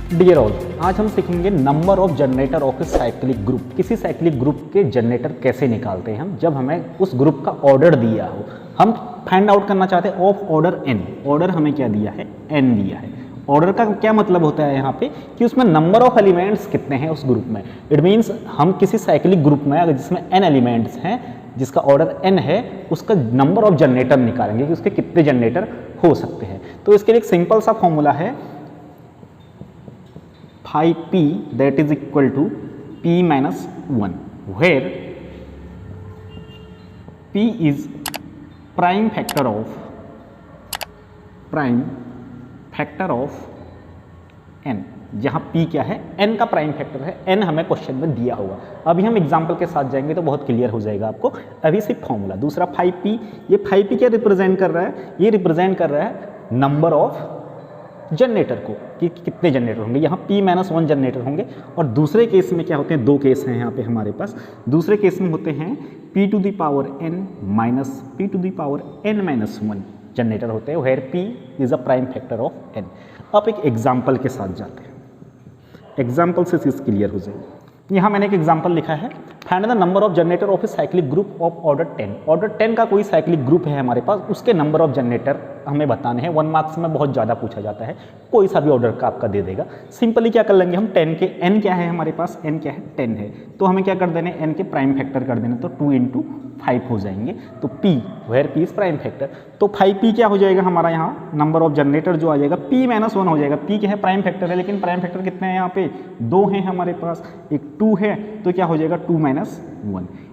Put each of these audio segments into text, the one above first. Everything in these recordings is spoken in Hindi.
डियर ऑल, आज हम सीखेंगे number of generator of a cyclic group. किसी साइक्लिक ग्रुप के जनरेटर कैसे निकालते हैं हम, जब हमें उस ग्रुप का ऑर्डर दिया हो। हम फाइंड आउट करना चाहते हैं ऑफ ऑर्डर एन। ऑर्डर हमें क्या दिया है, एन दिया है। ऑर्डर का क्या मतलब होता है यहाँ पे कि उसमें नंबर ऑफ एलिमेंट्स कितने हैं उस ग्रुप में। इट मीन्स हम किसी साइक्लिक ग्रुप में अगर जिसमें एन एलिमेंट्स हैं, जिसका ऑर्डर एन है, उसका नंबर ऑफ जनरेटर निकालेंगे कि उसके कितने जनरेटर हो सकते हैं। तो इसके लिए एक सिंपल सा फॉर्मूला है, phi p that is equal to p minus 1, where p is prime factor of n, जहां p क्या है, n का प्राइम फैक्टर है। n हमें क्वेश्चन में दिया होगा। अभी हम एग्जांपल के साथ जाएंगे तो बहुत क्लियर हो जाएगा आपको। अभी सिर्फ फॉर्मूला। दूसरा phi p, ये phi p क्या रिप्रेजेंट कर रहा है, ये रिप्रेजेंट कर रहा है नंबर ऑफ जनरेटर को, कि कितने जनरेटर होंगे। यहाँ p-1 जनरेटर होंगे। और दूसरे केस में क्या होते हैं, दो केस हैं यहाँ पे हमारे पास। दूसरे केस में होते हैं p to the power n minus p to the power n-1 generator होते हैं, where p is a prime factor of n। अब एक एग्जाम्पल के साथ जाते हैं, एग्जाम्पल से चीज क्लियर हो जाएगी। यहाँ मैंने एक एग्जाम्पल लिखा है, find the number of generator of a cyclic group of order 10। Order 10 का कोई साइक्लिक ग्रुप है हमारे पास, उसके नंबर ऑफ जनरेटर हमें बताने हैं। 1 मार्क्स में बहुत ज़्यादा पूछा जाता है, कोई सा भी ऑर्डर का आपका दे देगा। सिंपली क्या कर लेंगे हम, 10 के n क्या है हमारे पास, n क्या है, 10 है, तो हमें क्या कर देने, n के प्राइम फैक्टर कर देना, तो 2 × 5 हो जाएंगे। तो p, where p is prime factor, तो 5p क्या हो जाएगा हमारा, यहाँ नंबर ऑफ जनरेटर जो आ जाएगा p-1 हो जाएगा। p क्या है, प्राइम फैक्टर है, लेकिन प्राइम फैक्टर कितने हैं यहाँ पे, 2 हैं हमारे पास, एक 2 है, तो क्या हो जाएगा 2-1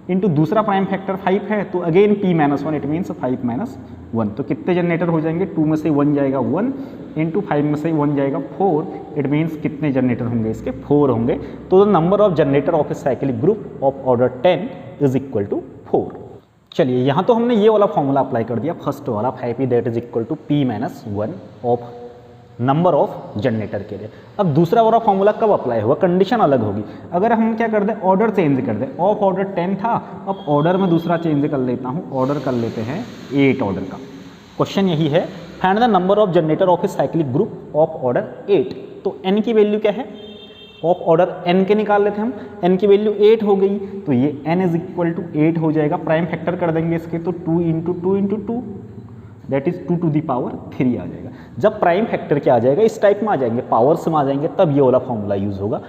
इंटू दूसरा प्राइम फैक्टर 5 है, तो अगेन p-1, इट मीन्स 5-1। तो कितने जनरेटर हो जाएंगे, 2 में से 1 जाएगा 1 इंटू 5 में से 1 जाएगा 4, इट मीन्स कितने जनरेटर होंगे इसके, 4 होंगे। तो the number of generator of a cyclic group of order 10 is equal to 4। चलिए यहाँ तो हमने ये वाला फॉर्मूला अप्लाई कर दिया, फर्स्ट वाला 5p that is equal to p-1 of number of generator के लिए। अब दूसरा वाला फॉर्मूला कब अप्लाई होगा, कंडीशन अलग होगी। अगर हम क्या कर दें, ऑर्डर चेंज कर दें, ऑफ ऑर्डर 10 था, अब ऑर्डर में दूसरा चेंज कर लेता हूँ, ऑर्डर कर लेते हैं 8 ऑर्डर का। क्वेश्चन यही है, find the number of generator of a cyclic group of order 8। तो n की वैल्यू क्या है, ऑफ ऑर्डर n के निकाल लेते हैं हम, n की वैल्यू 8 हो गई, तो ये n इज इक्वल टू 8 हो जाएगा। प्राइम फैक्टर कर देंगे इसके, तो 2 × 2 × 2 that is 2 to the power 3 आ जाएगा। जब प्राइम फैक्टर क्या आ जाएगा, इस टाइप में आ जाएंगे, पावर्स में आ जाएंगे, तब ये वाला फॉर्मूला यूज होगा,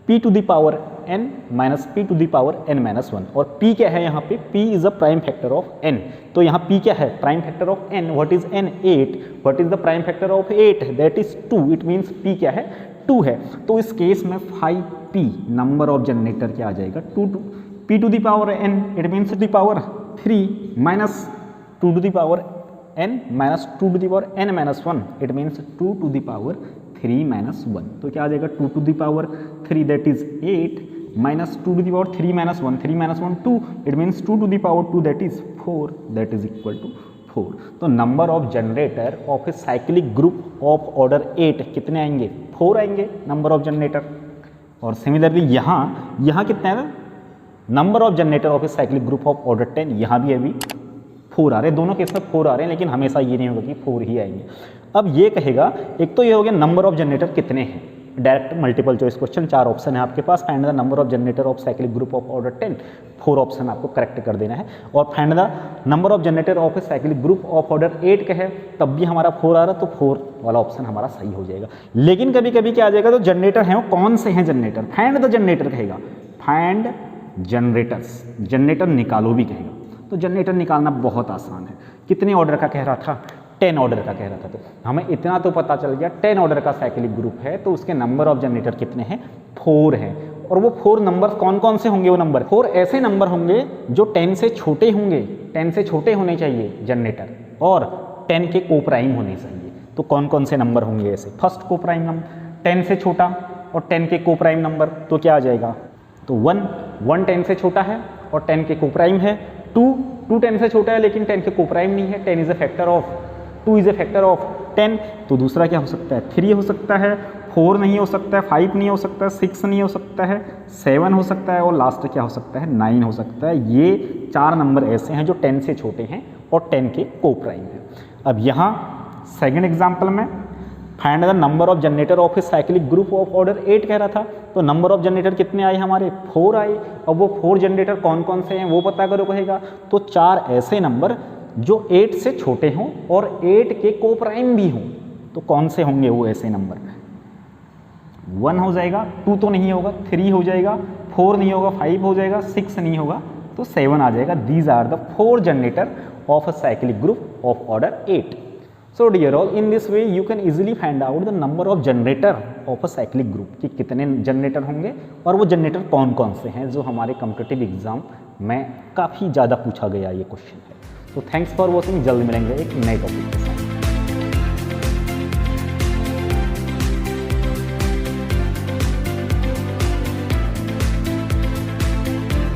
p to the power n minus p to the power n-1। और p क्या है यहाँ पे, p is a prime factor of n। तो यहाँ p क्या है, prime factor of n, what is n, 8, what is the prime factor of 8, that is 2, it means p क्या है, 2 है। तो इस केस में 5p नंबर ऑफ जनरेटर क्या आ जाएगा, 2 p to the power n, it means to the power 3 minus 2 to the power n minus 2 to the power n-1, it means 2 to the power 3-1। तो क्या आ जाएगा, 2 to the power 3 that is 8 minus 2 to the power 3-1, 3-1 2, it means 2 to the power 2 that is 4, that is equal to 4। तो number of generator of a cyclic group of order 8 कितने आएंगे, 4 आएंगे नंबर ऑफ जनरेटर। और सिमिलरली यहाँ कितने है, number of generator of a cyclic group of order 10, यहाँ भी अभी 4 आ रहे हैं, दोनों केस में 4 आ रहे हैं, लेकिन हमेशा ये नहीं होगा कि 4 ही आएंगे। अब ये कहेगा, एक तो ये हो गया नंबर ऑफ जनरेटर कितने हैं, direct multiple choice question, 4 option है आपके पास, find the number of generator of cyclic group of order 10, 4 option आपको करेक्ट कर देना है। और find the number of generator of a cyclic group of order 8 का है, तब भी हमारा 4 आ रहा है, तो 4 वाला ऑप्शन हमारा सही हो जाएगा। लेकिन कभी कभी क्या आ जाएगा, तो जनरेटर हैं वो कौन से हैं जनरेटर, फाइंड द जनरेटर कहेगा, फाइंड जनरेटर्स, जनरेटर निकालो भी कहेगा। तो जनरेटर निकालना बहुत आसान है। कितने ऑर्डर का कह रहा था, 10 ऑर्डर का कह रहा था, तो हमें इतना तो पता चल गया 10 ऑर्डर का साइक्लिक ग्रुप है, तो उसके नंबर ऑफ जनरेटर कितने हैं, 4 हैं। और वो 4 नंबर कौन कौन से होंगे, वो नंबर 4 ऐसे नंबर होंगे जो 10 से छोटे होंगे, 10 से छोटे होने चाहिए जनरेटर, और 10 के को प्राइम होने चाहिए। तो कौन कौन से नंबर होंगे ऐसे, फर्स्ट को प्राइम नंबर 10 से छोटा और 10 के को प्राइम नंबर, तो क्या आ जाएगा, तो 1 10 से छोटा है और 10 के को प्राइम है, 2 10 से छोटा है लेकिन 10 के को प्राइम नहीं है, 10 is a factor of 2 is a factor of 10। तो दूसरा क्या हो सकता है, 3 हो सकता है, 4 नहीं हो सकता है, 5 नहीं हो सकता है, 6 नहीं हो सकता है, 7 हो सकता है, और लास्ट क्या हो सकता है, 9 हो सकता है। ये 4 नंबर ऐसे हैं जो 10 से छोटे हैं और 10 के को प्राइम है। अब यहाँ सेकंड एग्जाम्पल में find the number of generator of a cyclic group of order 8 कह रहा था। तो नंबर ऑफ जनरेटर कितने आए हमारे, 4 आए। अब वो 4 जनरेटर कौन कौन से हैं वो पता करो कहेगा। तो 4 ऐसे नंबर जो 8 से छोटे हों और 8 के कोप्राइम भी हों। तो कौन से होंगे वो ऐसे नंबर, 1 हो जाएगा, 2 तो नहीं होगा, 3 हो जाएगा, 4 नहीं होगा, 5 हो जाएगा, 6 नहीं होगा, तो 7 आ जाएगा। These are the 4 generator of a cyclic group of order 8. So dear all, in this way you can easily find out the number of generator of a cyclic group, कि कितने जनरेटर होंगे और वो जनरेटर कौन कौन से हैं जो हमारे कॉम्पिटिटिव एग्जाम में काफ़ी ज़्यादा पूछा गया ये क्वेश्चन है। तो थैंक्स फॉर वॉचिंग, जल्द मिलेंगे एक नए टॉपिक के साथ।